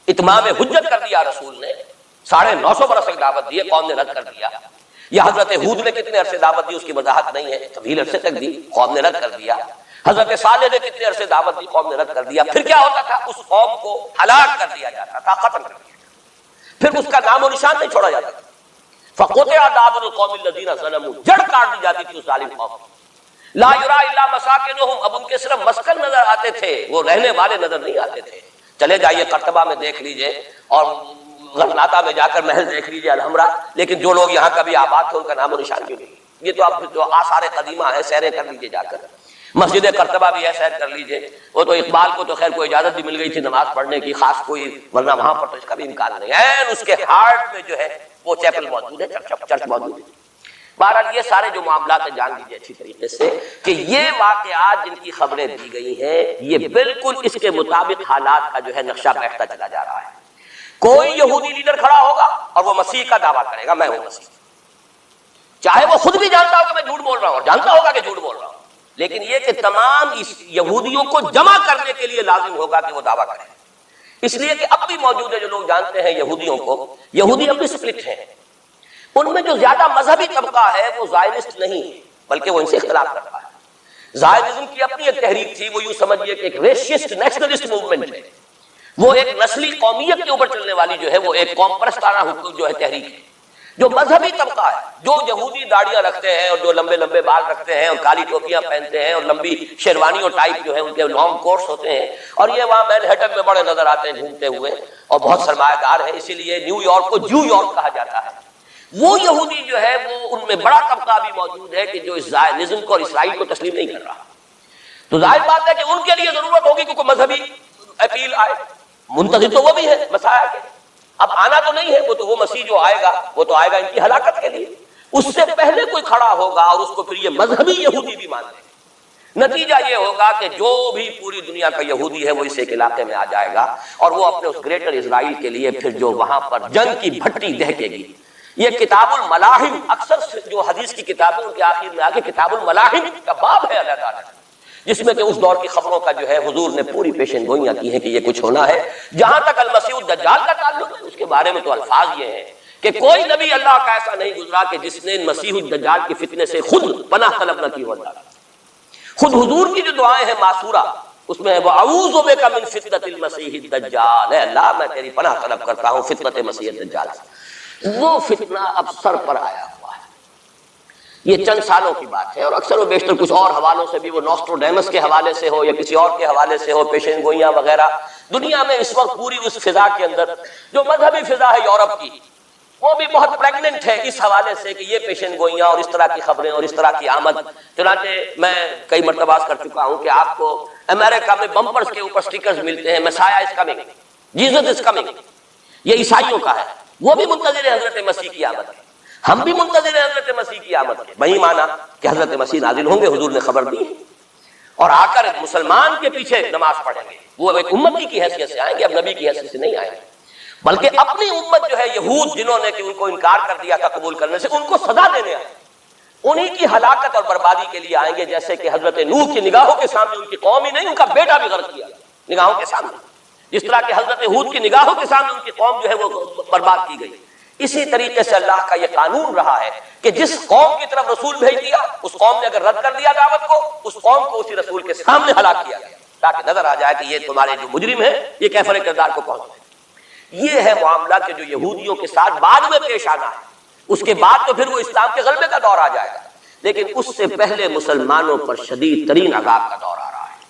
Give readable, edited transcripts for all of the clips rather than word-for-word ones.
اتمام حجت کر دیا رسول نے، 950 برس تک دعوت دی، قوم نے رد کر دیا. یا حضرت ہود نے کتنے عرصے دعوت دی اس کی وضاحت نہیں ہے، طویل عرصے تک دی، قوم نے رد کر دیا. حضرت صالح نے کتنے عرصے دعوت دی، قوم نے رد کر دیا. پھر کیا ہوتا تھا؟ اس قوم کو ہلاک کر دیا جاتا تھا، ختم کر دیا جاتا تھا، پھر اس کا نام و نشان نہیں چھوڑا جاتا تھا. فقطع دابر القوم الذین ظلموا، جڑ کاٹ دی جاتی تھی اس ظالم قوم کی. لا یرا الا مساکنہم، اب ان کے صرف مسکن نظر آتے تھے، وہ رہنے والے نظر نہیں آتے تھے. چلے جائیے قرطبہ میں دیکھ لیجئے اور غرناطہ میں جا کر محل دیکھ لیجئے الحمرا، لیکن جو لوگ یہاں کبھی آباد تھے ان کا نام و نشان بھی نہیں. یہ تو اب جو آثار قدیمہ ہے، سیریں کر لیجئے جا کر. مسجد قرطبہ بھی ہے، سیر کر لیجئے. وہ تو اقبال کو تو خیر کوئی اجازت بھی مل گئی تھی نماز پڑھنے کی خاص کوئی، ورنہ وہاں پر تو اس کا بھی امکان نہیں ہے. اس کے ہارٹ میں جو ہے وہ چیپل موجود ہے، چرچ موجود ہے. بہرحال یہ سارے جو معاملات ہیں جان لیجیے اچھی طریقے سے کہ یہ واقعات جن کی خبریں دی گئی ہیں یہ بالکل اس کے مطابق حالات کا جو ہے نقشہ بیٹھتا چلا جا رہا ہے. کوئی یہودی لیڈر کھڑا ہوگا اور وہ مسیح کا دعویٰ کرے گا، میں ہوں مسیح، چاہے وہ خود بھی جانتا ہو کہ میں جھوٹ بول رہا ہوں اور جانتا ہوگا کہ جھوٹ بول رہا ہوں، لیکن یہ کہ تمام اس یہودیوں کو جمع کرنے کے لیے لازم ہوگا کہ وہ دعویٰ کریں. اس لیے کہ اب بھی موجود ہے جو لوگ جانتے ہیں یہودیوں کو، یہودی اب بھی سپلٹ ہیں. ان میں جو زیادہ مذہبی طبقہ ہے وہ زائنسٹ نہیں بلکہ وہ ان سے اختلاف کرتا ہے. زائنزم کی اپنی ایک تحریک تھی، وہ یوں سمجھیے کہ ایک ریشسٹ نیشنلسٹ موومنٹ ہے، وہ ایک نسلی قومیت کے اوپر چلنے والی جو ہے وہ ایک قوم پرستانہ حکم جو ہے تحریک ہے. جو مذہبی طبقہ ہے، جو یہودی داڑیاں رکھتے ہیں اور جو لمبے لمبے بال رکھتے ہیں اور کالی ٹوپیاں پہنتے ہیں اور لمبی شیروانی اور ٹائپ جو ہے ان کے لانگ کوٹس ہوتے ہیں اور یہ وہاں مینہٹن میں بڑے نظر آتے ہیں گھومتے ہوئے اور بہت سرمایہ دار ہیں، اسی لیے نیو یارک کو جو یارک کہا جاتا ہے. وہ یہودی جو ہے وہ ان میں بڑا طبقہ بھی موجود ہے کہ جو اس زائنزم کو اور اسرائیل کو تسلیم نہیں کر رہا. تو ظاہر بات ہے کہ ان کے لیے ضرورت ہوگی کہ کوئی مذہبی اپیل آئے. منتظر تو وہ بھی ہے مسیح کے، اب آنا تو نہیں ہے، وہ مسیح جو آئے گا وہ تو آئے گا ان کی ہلاکت کے لیے. اس سے پہلے کوئی کھڑا ہوگا اور اس کو پھر یہ مذہبی یہودی بھی مان لیں. نتیجہ یہ ہوگا کہ جو بھی پوری دنیا کا یہودی ہے وہ اس ایک علاقے میں آ جائے گا اور وہ اپنے اس گریٹر اسرائیل کے لیے پھر جو وہاں پر جنگ کی بھٹی دہکے گی. یہ کتاب الملاحم، اکثر جو حدیث کی کتابیں ان کے آخر میں آگے کتاب الملاحم کا باب ہے اللہ تعالیٰ، جس میں کہ اس دور کی خبروں کا جو ہے حضور نے پوری پیشن گوئیاں کی ہیں کہ یہ کچھ ہونا ہے. جہاں تک المسیح الدجال کا تعلق ہے اس کے بارے میں تو الفاظ یہ ہیں کہ کوئی نبی اللہ کا ایسا نہیں گزرا کہ جس نے مسیح الدجال کے فتنے سے خود پناہ طلب نہ کی ہو. خود حضور کی جو دعائیں ہیں معصورہ اس میں ہے وَأَعُوذُ بِكَ مِن فِتْنَةِ الْمَسِيحِ الدَّجَّالِ، اے اللہ میں تیری پناہ طلب کرتا ہوں فتنت مسیح الدجال سے. وہ فتنہ اب سر پر آیا ہوا ہے. یہ چند سالوں کی بات ہے اور اکثر و بیشتر کچھ اور حوالوں سے بھی، وہ نوسٹروڈیمس کے حوالے سے ہو یا کسی اور کے حوالے سے ہو، پیشن گوئیاں وغیرہ. دنیا میں اس وقت پوری اس فضا کے اندر جو مذہبی فضا ہے یورپ کی وہ بھی بہت پریگننٹ ہے اس حوالے سے کہ یہ پیشن گوئیاں اور اس طرح کی خبریں اور اس طرح کی آمد. چنانچہ میں کئی مرتبہ کر چکا ہوں کہ آپ کو امریکہ میں بمپرز کے اوپر سٹیکرز ملتے ہیں مسیح is coming, Jesus is coming. یہ عیسائیوں کا ہے، وہ بھی منتظر حضرت مسیح کی آمد ہے، ہم بھی منتظر حضرت مسیح کی آمد ہے. وہی مانا کہ حضرت مسیح نازل ہوں گے، حضور نے خبر دی اور آ کر مسلمان کے پیچھے نماز پڑھیں گے. وہ ایک امتی کی حیثیت سے آئیں گے، اب نبی کی حیثیت سے نہیں آئیں گے، بلکہ اپنی امت جو ہے یہود جنہوں نے کہ ان کو انکار کر دیا تھا قبول کرنے سے، ان کو سزا دینے آئے. انہی کی ہلاکت اور بربادی کے لیے آئیں گے، جیسے کہ حضرت نوح کی نگاہوں کے سامنے ان کی قوم ہی نہیں ان کا بیٹا بھی غرق کیا نگاہوں کے سامنے، جس طرح کہ حضرت ہود کی نگاہوں کے سامنے ان کی قوم جو ہے وہ برباد کی گئی. اسی طریقے سے اللہ کا یہ قانون رہا ہے کہ جس قوم کی طرف رسول بھیج دیا اس قوم نے اگر رد کر دیا دعوت کو، اس قوم کو اسی رسول کے سامنے ہلاک کیا گیا تاکہ نظر آ جائے کہ یہ تمہارے جو مجرم ہیں یہ کیفر کردار کو پہنچ گئے. یہ ہے معاملہ کہ جو یہودیوں کے ساتھ بعد میں پیش آنا ہے. اس کے بعد تو پھر وہ اسلام کے غلبے کا دور آ جائے گا، لیکن اس سے پہلے مسلمانوں پر شدید ترین عذاب کا دور آ رہا ہے.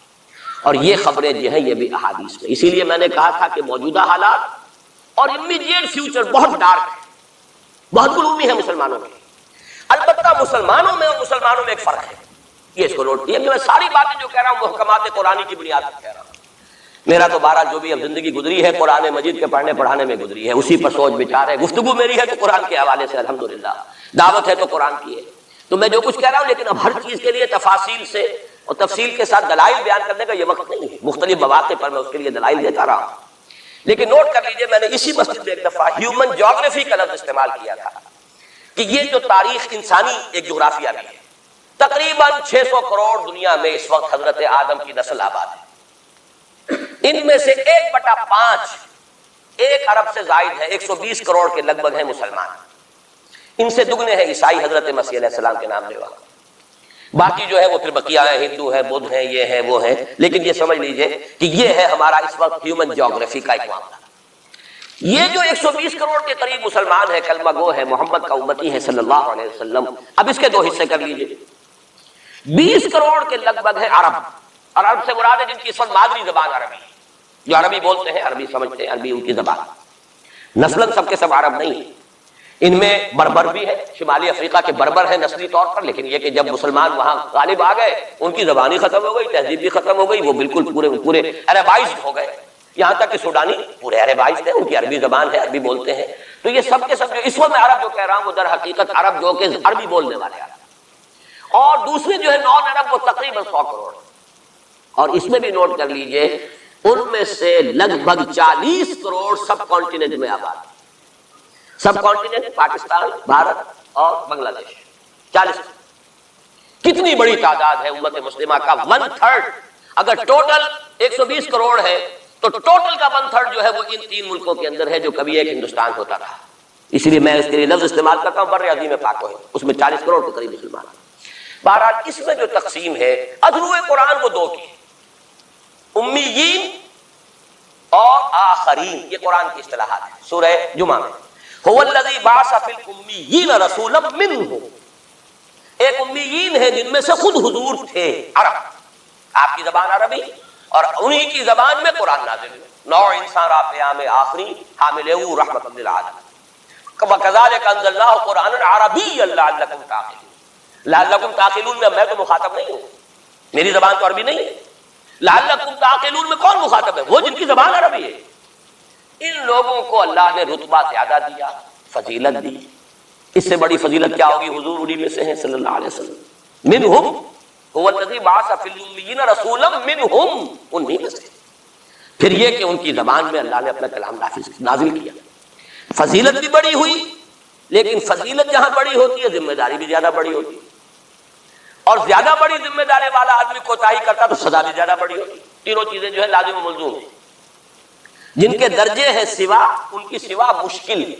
اور یہ خبریں جو ہیں یہ بھی احادیث میں، اسی لیے میں نے کہا تھا کہ موجودہ حالات اور امیڈیٹ فیوچر بہت ڈارک ہے، بہت گلومی ہے مسلمانوں میں. البتہ مسلمانوں میں اور مسلمانوں میں ایک فرق ہے، یہ اس کو نوٹ کیے. میں ساری باتیں جو کہہ رہا ہوں محکمات قرآنی کی بنیاد پر کہہ رہا ہوں. میرا تو بہرحال جو بھی اب زندگی گزری ہے قرآن مجید کے پڑھنے پڑھانے میں گزری ہے، اسی پر سوچ بچار ہے. گفتگو میری ہے تو قرآن کے حوالے سے الحمدللہ، دعوت ہے تو قرآن کی ہے. تو میں جو کچھ کہہ رہا ہوں، لیکن اب ہر چیز کے لیے تفاصیل سے اور تفصیل کے ساتھ دلائل بیان کرنے کا یہ وقت نہیں ہے. مختلف مواقع پر میں اس کے لیے دلائل دیتا رہا ہوں. لیکن نوٹ کر لیجئے، میں نے اسی مسجد میں ایک دفعہ ہیومن جیوگرافی کا لفظ استعمال کیا تھا کہ یہ جو تاریخ انسانی ایک جغرافیہ بھی ہے. تقریباً 600 کروڑ دنیا میں اس وقت حضرت آدم کی نسل آباد ہے. ان میں سے 1/5 1 ارب سے زائد ہے، 120 کروڑ کے لگ بھگ ہیں مسلمان، ان سے دگنے ہیں عیسائی حضرت مسیح علیہ السلام کے نام لیوا، باقی جو ہے وہ پھر بقیہ ہیں، ہندو ہیں، بدھ ہیں، یہ ہیں وہ ہیں، لیکن یہ سمجھ لیجئے کہ یہ ہے ہمارا اس وقت ہیومن جیوگرافی کا ایک معاملہ۔ یہ جو 120 کروڑ کے قریب مسلمان ہیں، کلمہ گو ہے، محمد کا امتی ہے صلی اللہ علیہ وسلم، اب اس کے 2 حصے کر لیجئے۔ 20 کروڑ کے لگ بھگ ہے عرب، اور عرب سے مراد ہے جن کی اس وقت مادری زبان عربی ہے، جو عربی بولتے ہیں، عربی سمجھتے ہیں، عربی ان کی زبان۔ نسلاً سب کے سب عرب نہیں ہیں، ان میں بربر بھی ہے، شمالی افریقہ کے بربر ہیں نسلی طور پر، لیکن یہ کہ جب مسلمان وہاں غالب آ گئے ان کی زبان ہی ختم ہو گئی، تہذیب بھی ختم ہو گئی، وہ بالکل پورے عربائزڈ ہو گئے، یہاں تک کہ سوڈانی پورے عربائزڈ ہیں، ان کی عربی زبان ہے، عربی بولتے ہیں۔ تو یہ سب کے سب جو اس وقت میں عرب جو کہہ رہا ہوں وہ در حقیقت عرب جو کہ عربی بولنے والے عرب، اور دوسرے جو ہے نان عرب وہ تقریباً 100 کروڑ، اور اس میں بھی نوٹ کر لیجئے ان میں سے لگ بھگ 40 کروڑ سب کانٹیننٹ میں آباد، سب کانٹیننٹ پاکستان، بھارت اور بنگلہ دیش، 40۔ کتنی بڑی تعداد ہے امت مسلمہ کا، 1/3۔ اگر ٹوٹل 120 کروڑ ہے تو ٹوٹل کا 1/3 جو ہے وہ ان 3 ملکوں کے اندر ہے جو کبھی ایک ہندوستان ہوتا تھا، اس لیے میں اس کے لیے لفظ استعمال کرتا ہوں بر عظیم پاک ہے، اس میں 40 کروڑ کے قریب مسلمان۔ بہرحال اس میں جو تقسیم ہے ادھرو قرآن وہ 2 کی، امیین اور آخرین، یہ قرآن کی اصطلاحات ہے۔ سورہ جمعہ میں هو الذی بعث فی الامیین رسولا منہم، ایک امیین ہے جن میں سے خود حضور تھے، عرب، آپ کی زبان عربی اور انہی کی زبان میں قرآن نازل ہوئے، نوع انسان را پیام آخری حامل او رحمت للعالمین، وکذالک انزلناہ قرآنا عربیا لعلکم تعقلون، لعلکم تعقلون میں تو مخاطب نہیں ہوں، میری زبان تو عربی نہیں ہے، لعلکم تعقلون میں کون مخاطب ہے؟ وہ جن کی زبان عربی ہے۔ ان لوگوں کو اللہ نے رتبہ زیادہ دیا، فضیلت دی، اس سے بڑی فضیلت کیا ہوگی؟ حضور انہی میں سے ہیں صلی اللہ علیہ وسلم، منہم هو الذی بعث فی الامیین رسولا منہم، انہی میں سے۔ پھر یہ کہ ان کی زبان میں اللہ نے اپنا کلام نازل کیا، فضیلت بھی بڑی ہوئی، لیکن فضیلت جہاں بڑی ہوتی ہے ذمہ داری بھی زیادہ بڑی ہوتی ہے، اور زیادہ بڑی ذمہ داری والا آدمی کوتاہی کرتا تو سزا بھی زیادہ بڑی ہوتی۔ تینوں چیزیں جو ہے لازم و ملزوم ہیں، جن کے درجے ہیں سوا ان کی سوا مشکل ہے،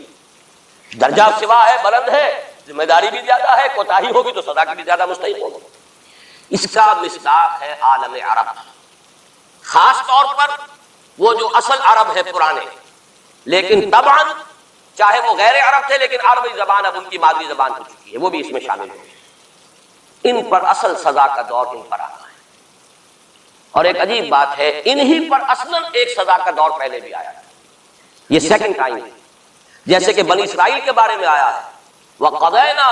درجہ سوا ہے بلند ہے، ذمہ داری بھی زیادہ ہے، کوتاہی ہوگی تو سزا کی بھی زیادہ مستحق ہوگی۔ اس کا مصداق ہے عالم عرب، خاص طور پر وہ جو اصل عرب ہے پرانے، لیکن طبعاً چاہے وہ غیر عرب تھے لیکن عربی زبان اب ان کی مادری زبان ہو چکی ہے، وہ بھی اس میں شامل ہے۔ ان پر اصل سزا کا دور ان پر آتا ہے، اور ایک عجیب بات ہے انہی پر اصلاً ایک سزا کا دور پہلے بھی آیا ہے، یہ سیکنڈ ٹائم ہے، جیسے کہ بنی اسرائیل کے بارے میں آیا ہے، وَقَضَيْنَا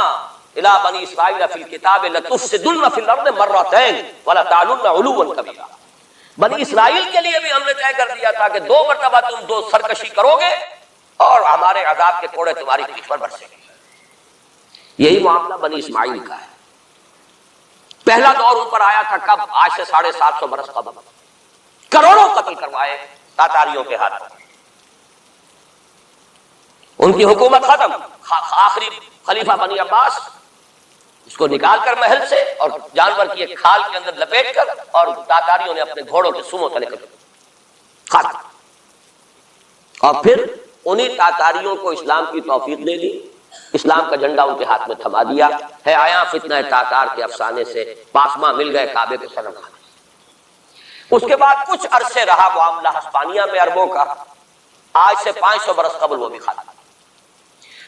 إِلَىٰ بَنِي إِسْرَائِيلَ فِي الْكِتَابِ لَتُفْسِدُنَّ فِي الْأَرْضِ مَرَّتَيْنِ وَلَتَعْلُنَّ عُلُوًّا كَبِيرًا، بنی اسرائیل کے لیے بھی ہم نے طے کر دیا تھا کہ 2 مرتبہ تم 2 سرکشی کرو گے اور ہمارے عذاب کے کوڑے تمہاری پیٹھ پر برسیں گے۔ یہی معاملہ بنی اسماعیل کا ہے۔ پہلا دور ان پر آیا تھا کب؟ آج سے 750 برس قبل، کروڑوں قتل کروائے تاتاریوں کے ہاتھوں، ان کی حکومت ختم، آخری خلیفہ بنی عباس اس کو نکال کر محل سے اور جانور کی ایک کھال کے اندر لپیٹ کر اور تاتاریوں نے اپنے گھوڑوں کے سموں تلے کر ختم، اور پھر انہی تاتاریوں کو اسلام کی توفیق دے دی، اسلام کا جھنڈا ان کے ہاتھ میں تھما دیا ہے۔ آیا فتنہ تاتار کے افسانے سے پاسما مل گئے کعبے کو صنم کھانے۔ اس کے بعد کچھ عرصے رہا معاملہ ہسپانیہ میں عربوں کا، آج سے 500 برس قبل وہ بھی ختم۔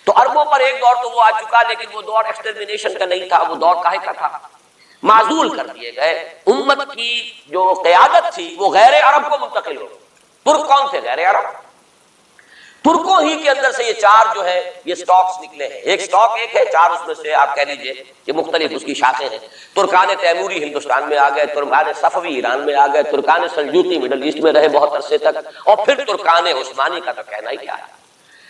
تو عربوں پر ایک دور تو وہ آ چکا، لیکن وہ دور ایکسٹرمینیشن کا نہیں تھا، وہ دور کاہے کا تھا؟ معزول کر دیے گئے، امت کی جو قیادت تھی وہ غیر عرب کو منتقل ہو۔ ترک کون تھے؟ غیر عرب۔ ترکوں ہی کے اندر سے یہ 4 جو ہے یہ سٹاکس نکلے ہیں، ایک سٹاک ایک ہے، 4 اس میں سے آپ کہہ لیجئے کہ مختلف اس کی شاخیں ہیں۔ ترکان تیموری ہندوستان میں آ گئے، ترکان صفوی ایران میں آ گئے، ترکان سلجوقی مڈل ایسٹ میں رہے بہت عرصے تک، اور پھر ترکان عثمانی کا تو کہنا ہی کیا ہے،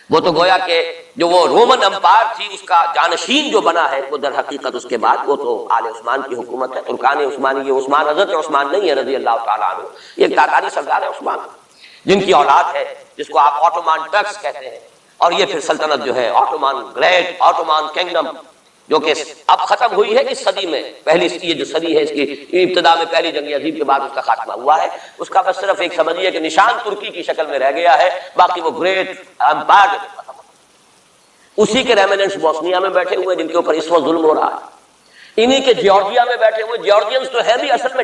وہ تو گویا کہ جو وہ رومن امپائر تھی اس کا جانشین جو بنا ہے وہ در حقیقت اس کے بعد وہ تو آل عثمان کی حکومت ہے۔ ترکان عثمانی، یہ عثمان حضرت عثمان نہیں ہے رضی اللہ تعالیٰ عنہ، یہ تاتاری سردار ہے عثمان، جن کی اولاد ہے جس کو آپ آٹومان ٹرکس کہتے ہیں، اور یہ پھر سلطنت جو ہے آٹومان گریٹ، آٹومان کنگڈم، جو کہ اب ختم ہوئی ہے اس صدی میں، پہلی یہ جو صدی ہے اس کی ابتدا میں پہلی جنگ عظیم کے بعد اس کا خاتمہ ہوا ہے، اس کا بس صرف ایک سمجھیے کہ نشان ترکی کی شکل میں رہ گیا ہے، باقی وہ گریٹ امپائر ختم ہو، اسی کے ریمننٹس بوسنیا میں بیٹھے ہوئے جن کے اوپر اس وقت ظلم ہو رہا ہے، انہی کے جارجیا میں بیٹھے ہوئے، جارجینز تو ہے بھی اصل میں